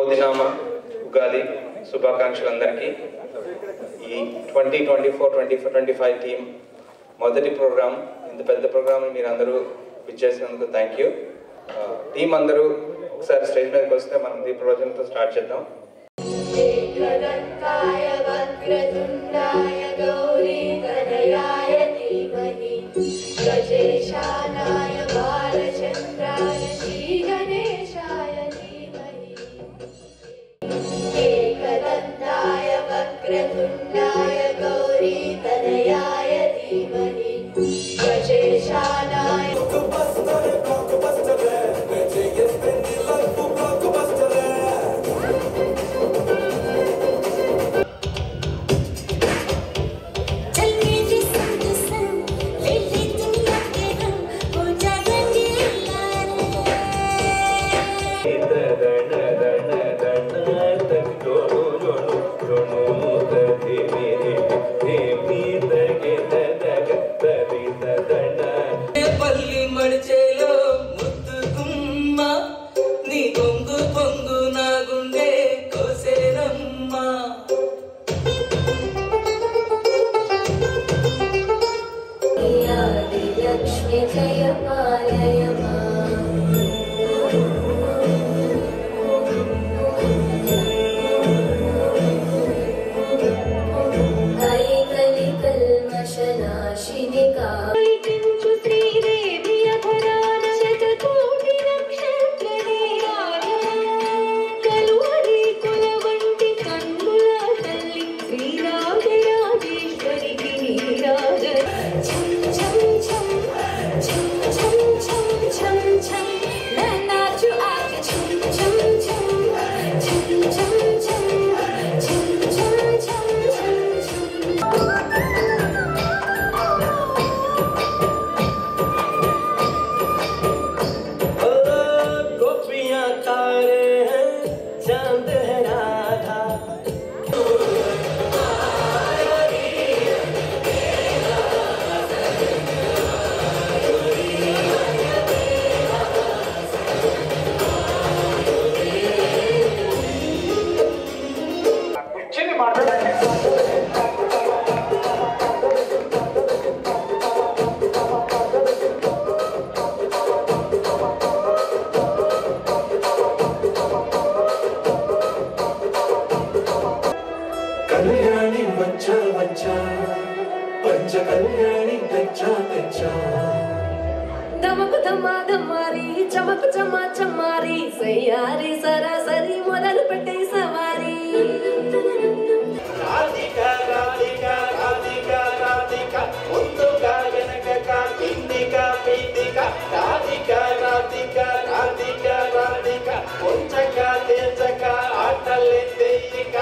శుభోదినామ ఉగాది శుభాకాంక్షలు అందరికీ. ఈ 2024-25 టీం మొదటి ప్రోగ్రామ్, ఇంత పెద్ద ప్రోగ్రామ్ మీరు అందరూ పిచ్చేసినందుకు థ్యాంక్ యూ. టీం అందరూ ఒకసారి స్టేజ్ మీదకి వస్తే మనం దీప రోజులతో స్టార్ట్ చేద్దాం. చమకు చమా చమారి సయ్యారి సరాసరి మొదలు పెట్టే సవారి. రాధిక రాధిక రాధిక రాధిక ముందుగా వెనక కిందిక పీతిక Radhika Radhika Radhika Radhika కొంచక తేజక ఆటలే తేయిక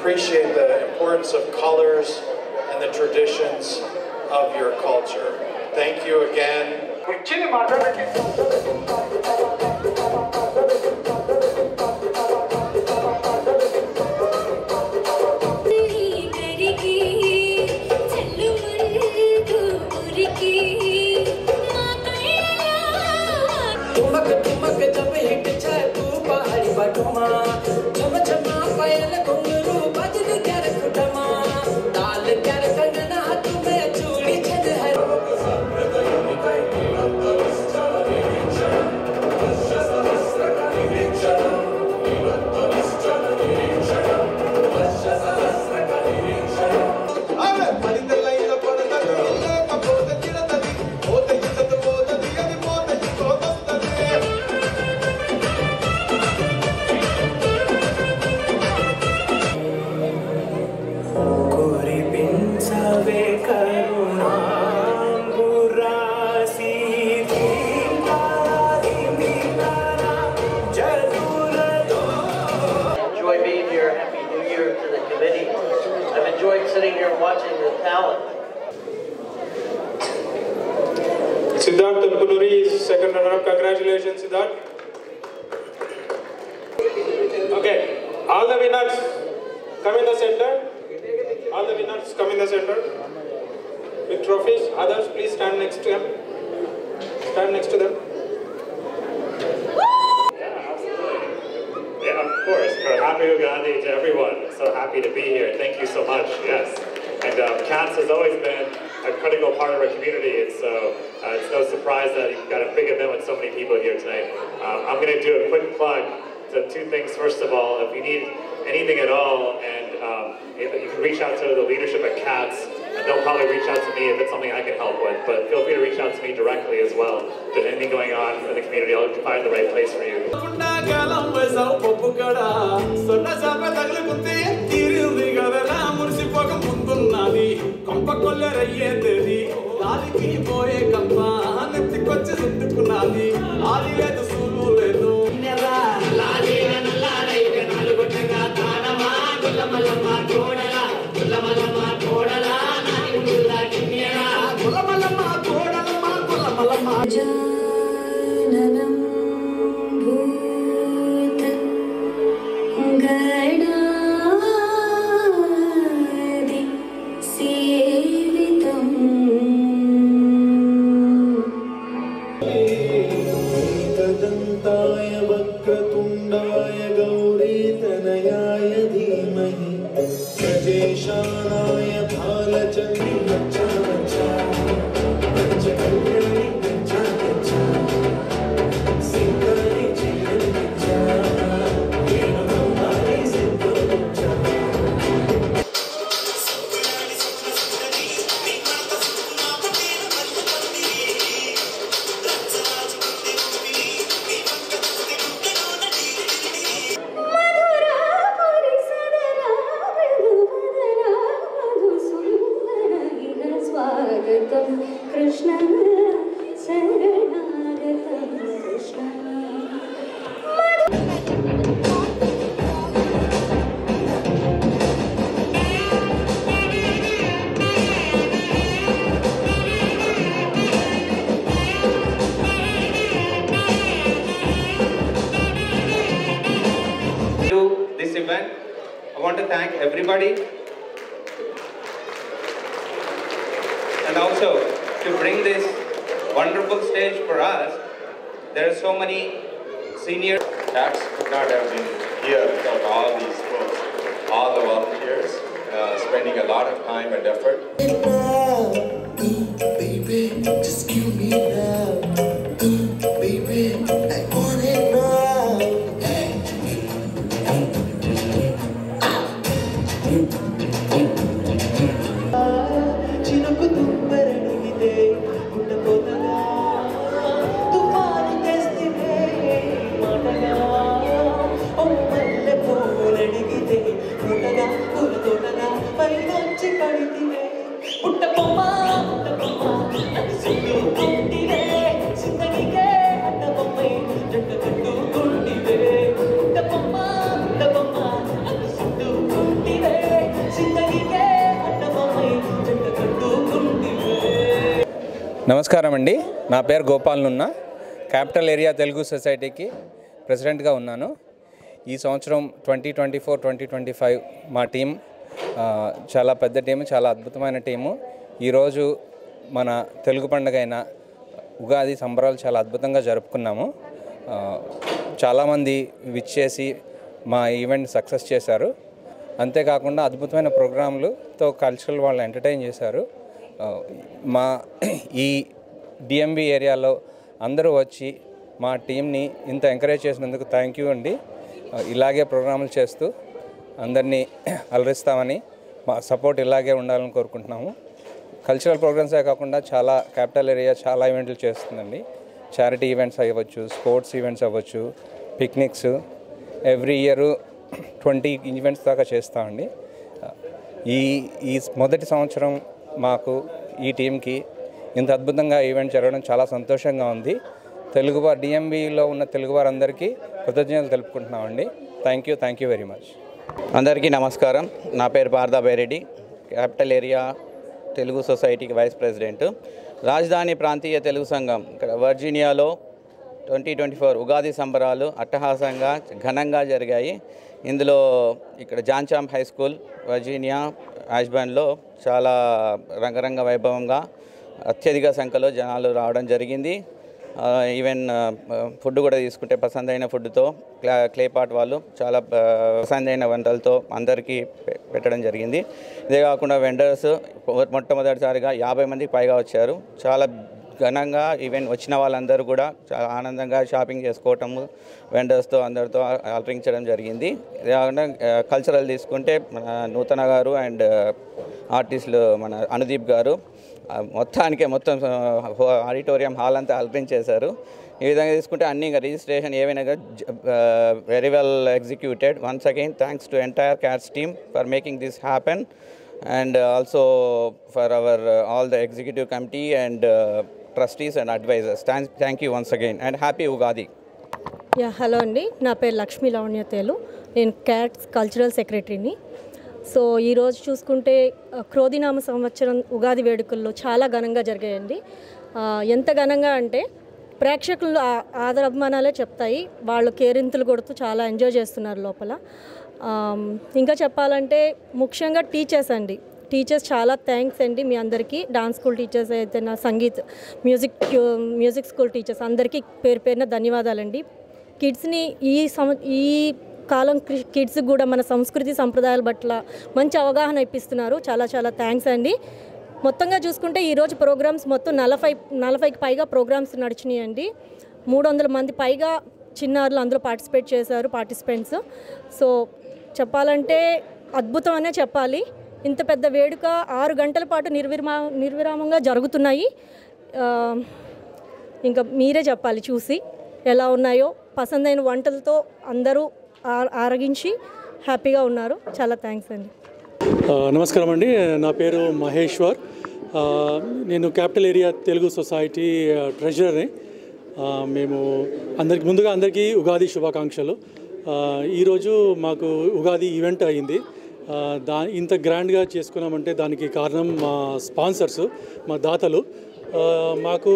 Appreciate the importance of colors and the traditions of your culture. Thank you again. sitting here watching the talent. Siddharth Tulpunuri is second runner-up. Congratulations, Siddharth. Okay, all the winners come in the center. All the winners come in the center with trophies. Others, please stand next to them. Stand next to them. Yeah, of course. Happy Ugadi to everyone. So happy to be here. Thank you so much. Yes. And CATS has always been a critical part of our community, and so it's no surprise that you've got a big event with so many people here tonight. I'm going to do a quick plug to two things. First of all, if you need anything at all, and you can reach out to the leadership at CATS, and they'll probably reach out to me if it's something I can help with. But feel free to reach out to me directly as well. If there's anything going on in the community, I'll find the right place for you. Jananam bhuta gadadi sevitam एकदन्तय वक्रतुण्डाय गौरीतनयाय धीमहि प्रजेशानाय Krishna Saranagatam Krishna To this event, I want to thank everybody, and also to bring this wonderful stage for us. There are so many senior. CATS could not have been here without all these folks, all the volunteers, spending a lot of time and effort. baby, just give me love. Baby, I want it now. చినుకు తుమ్మరడిగితే ఉండబోతగా తుఫాను తెస్తే మాటగా ఓ మల్లె పూలడిగితే ఉండగా పూలతోటగా పైనుంచి పడితే పుట్టబొమ్మ నన్ను సిగ్గుకుంటివే సిందగికే అడ్డబొమ్మే జంట కట్టుకుంటివే పుట్టబొమ్మ నన్ను సిగ్గుకుంటివే సిందగికే అడ్డబొమ్మే జంట కట్టుకుంటివే. నమస్కారం అండి, నా పేరు గోపాల్ నున్నా. క్యాపిటల్ ఏరియా తెలుగు సొసైటీకి ప్రెసిడెంట్గా ఉన్నాను. ఈ సంవత్సరం 2024-2025 మా టీం చాలా పెద్ద టీము, చాలా అద్భుతమైన టీము. ఈరోజు మన తెలుగు పండుగ అయిన ఉగాది సంబరాలు చాలా అద్భుతంగా జరుపుకున్నాము. చాలామంది విచ్చేసి మా ఈవెంట్ సక్సెస్ చేశారు. అంతేకాకుండా అద్భుతమైన ప్రోగ్రాంలతో కల్చరల్ వాళ్ళు ఎంటర్టైన్ చేశారు. మా ఈ డిఎంబి ఏరియాలో అందరూ వచ్చి మా టీంని ఇంత ఎంకరేజ్ చేసినందుకు థ్యాంక్ యూ అండి. ఇలాగే ప్రోగ్రాములు చేస్తూ అందరినీ అలరిస్తామని, మా సపోర్ట్ ఇలాగే ఉండాలని కోరుకుంటున్నాము. కల్చరల్ ప్రోగ్రామ్సే కాకుండా చాలా క్యాపిటల్ ఏరియా చాలా ఈవెంట్లు చేస్తుందండి. చారిటీ ఈవెంట్స్ అవ్వచ్చు, స్పోర్ట్స్ ఈవెంట్స్ అవ్వచ్చు, పిక్నిక్స్, ఎవ్రీ ఇయర్ 20 ఈవెంట్స్ దాకా చేస్తామండి. ఈ మొదటి సంవత్సరం మాకు ఈ టీంకి ఇంత అద్భుతంగా ఈవెంట్ జరగడం చాలా సంతోషంగా ఉంది. తెలుగువారు డిఎంబిలో ఉన్న తెలుగువారందరికీ కృతజ్ఞతలు తెలుపుకుంటున్నామండి. Thank you very much. అందరికీ నమస్కారం. నా పేరు పార్థా బైరెడ్డి. క్యాపిటల్ ఏరియా తెలుగు సొసైటీకి వైస్ ప్రెసిడెంట్. రాజధాని ప్రాంతీయ తెలుగు సంఘం ఇక్కడ వర్జీనియాలో 2024 ఉగాది సంబరాలు అట్టహాసంగా ఘనంగా జరిగాయి. ఇందులో ఇక్కడ జాన్చాంప్ హై స్కూల్ వర్జీనియా యాష్బర్న్లో చాలా రంగరంగ వైభవంగా అత్యధిక సంఖ్యలో జనాలు రావడం జరిగింది. ఈవెన్ ఫుడ్ కూడా తీసుకుంటే పసందైన ఫుడ్తో క్లేపాట్ వాళ్ళు చాలా పసందైన వంటలతో అందరికీ పెట్టడం జరిగింది. ఇదే కాకుండా వెండర్స్ మొట్టమొదటిసారిగా 50 మందికి పైగా వచ్చారు. చాలా ఘనంగా ఈవెన్ వచ్చిన వాళ్ళందరూ కూడా చాలా ఆనందంగా షాపింగ్ చేసుకోవటము వెండర్స్తో అందరితో ఆలరించడం జరిగింది. ఇదే కాకుండా కల్చరల్ తీసుకుంటే మన నూతన గారు అండ్ ఆర్టిస్టులు మన అనుదీప్ గారు మొత్తం ఆడిటోరియం హాల్ అంతా అలరించేశారు. ఈ విధంగా తీసుకుంటే అన్ని రిజిస్ట్రేషన్ ఏవైనా very well executed. Once again thanks to entire cats team for making this happen and also for our all the executive committee and trustees and advisors. Thank you once again and happy Ugadi. Hello అండి, నా పేరు లక్ష్మీ లావణ్య తేలు. నేను cats cultural సెక్రటరీని. So ఈరోజు చూసుకుంటే క్రోధినామ సంవత్సరం ఉగాది వేడుకల్లో చాలా ఘనంగా జరిగాయండి. ఎంత ఘనంగా అంటే ప్రేక్షకులు ఆదరాభిమానాలే చెప్తాయి. వాళ్ళు కేరింతలు కొడుతూ చాలా ఎంజాయ్ చేస్తున్నారు లోపల. ఇంకా చెప్పాలంటే ముఖ్యంగా టీచర్స్ అండి, టీచర్స్ చాలా థ్యాంక్స్ అండి మీ అందరికీ. డాన్స్ స్కూల్ టీచర్స్ అయితే నా సంగీత్ మ్యూజిక్ స్కూల్ టీచర్స్ అందరికీ పేరు పేరున ధన్యవాదాలండి. కిడ్స్ని ఈ కాలం కిడ్స్కి కూడా మన సంస్కృతి సంప్రదాయాల పట్ల మంచి అవగాహన ఇప్పిస్తున్నారు. చాలా చాలా థ్యాంక్స్ అండి. మొత్తంగా చూసుకుంటే ఈరోజు ప్రోగ్రామ్స్ మొత్తం 40కి పైగా ప్రోగ్రామ్స్ నడిచినాయండి. 300 మంది పైగా చిన్నారులు అందులో పార్టిసిపేట్ చేశారు పార్టిసిపెంట్స్. సో చెప్పాలంటే అద్భుతం అనే చెప్పాలి. ఇంత పెద్ద వేడుక 6 గంటల పాటు నిర్విరామంగా జరుగుతున్నాయి. ఇంకా మీరే చెప్పాలి చూసి ఎలా ఉన్నాయో. పసందైన వంటలతో అందరూ ఆరగించి హ్యాపీగా ఉన్నారు. చాలా థ్యాంక్స్ అండి. నమస్కారం అండి, నా పేరు మహేశ్వర్. నేను క్యాపిటల్ ఏరియా తెలుగు సొసైటీ ట్రెజరర్ని. మేము అందరికీ ఉగాది శుభాకాంక్షలు. ఈరోజు మాకు ఉగాది ఈవెంట్ అయింది. ఇంత గ్రాండ్గా చేసుకున్నామంటే దానికి కారణం మా స్పాన్సర్స్, మా దాతలు. మాకు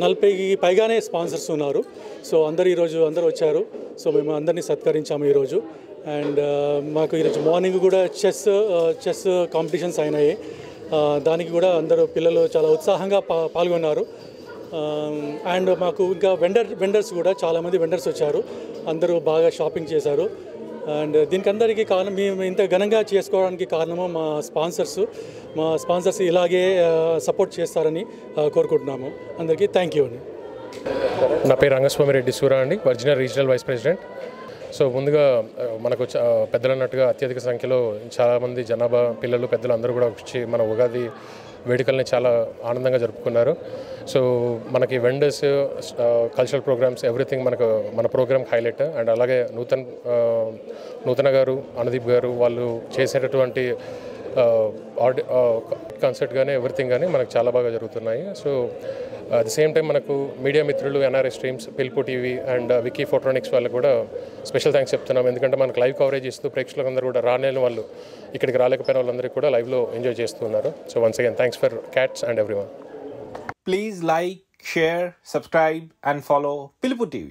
40కి పైగానే స్పాన్సర్స్ ఉన్నారు. సో ఈరోజు అందరూ వచ్చారు. సో మేము అందరినీ సత్కరించాము ఈరోజు. అండ్ మాకు ఈరోజు మార్నింగ్ కూడా చెస్ కాంపిటీషన్స్ అయినాయి. దానికి కూడా అందరూ పిల్లలు చాలా ఉత్సాహంగా పాల్గొన్నారు. అండ్ మాకు ఇంకా వెండర్స్ కూడా చాలామంది వెండర్స్ వచ్చారు. అందరూ బాగా షాపింగ్ చేశారు. అండ్ దీనికి అందరికీ కారణం మేము ఇంత ఘనంగా చేసుకోవడానికి కారణము మా స్పాన్సర్స్ ఇలాగే సపోర్ట్ చేస్తారని కోరుకుంటున్నాము. అందరికీ థ్యాంక్ యూ అండి. నా పేరు రంగస్వామి రెడ్డి సూరా అండి, Virginia regional vice president. So ముందుగా మనకు పెద్దలు అన్నట్టుగా అత్యధిక సంఖ్యలో చాలామంది జనాభా పిల్లలు పెద్దలు అందరూ కూడా వచ్చి మన ఉగాది వేడుకల్ని చాలా ఆనందంగా జరుపుకున్నారు. సో మనకి వెండర్స్, కల్చరల్ ప్రోగ్రామ్స్, ఎవ్రీథింగ్ మన ప్రోగ్రామ్ హైలైట్. అండ్ అలాగే నూతన గారు, అనుదీప్ గారు వాళ్ళు చేసేటటువంటి కాన్సర్ట్ కానీ ఎవ్రీథింగ్ కానీ మనకు చాలా బాగా జరుగుతున్నాయి. So at the same time మనకు మీడియా మిత్రులు, ఎన్ఆర్ఐ స్ట్రీమ్స్, పిల్పు టీవీ అండ్ వికీ ఫోటోనిక్స్ వాళ్ళకు కూడా స్పెషల్ థ్యాంక్స్ చెప్తున్నాం. ఎందుకంటే మనకు లైవ్ కవరేజ్ ఇస్తూ ప్రేక్షకులందరూ కూడా రాలేని వాళ్ళు, ఇక్కడికి రాలేకపోయిన వాళ్ళందరికీ కూడా లైవ్లో ఎంజాయ్ చేస్తున్నారు. So once again thanks for cats and everyone. Please like, share, subscribe and follow Pilpu TV.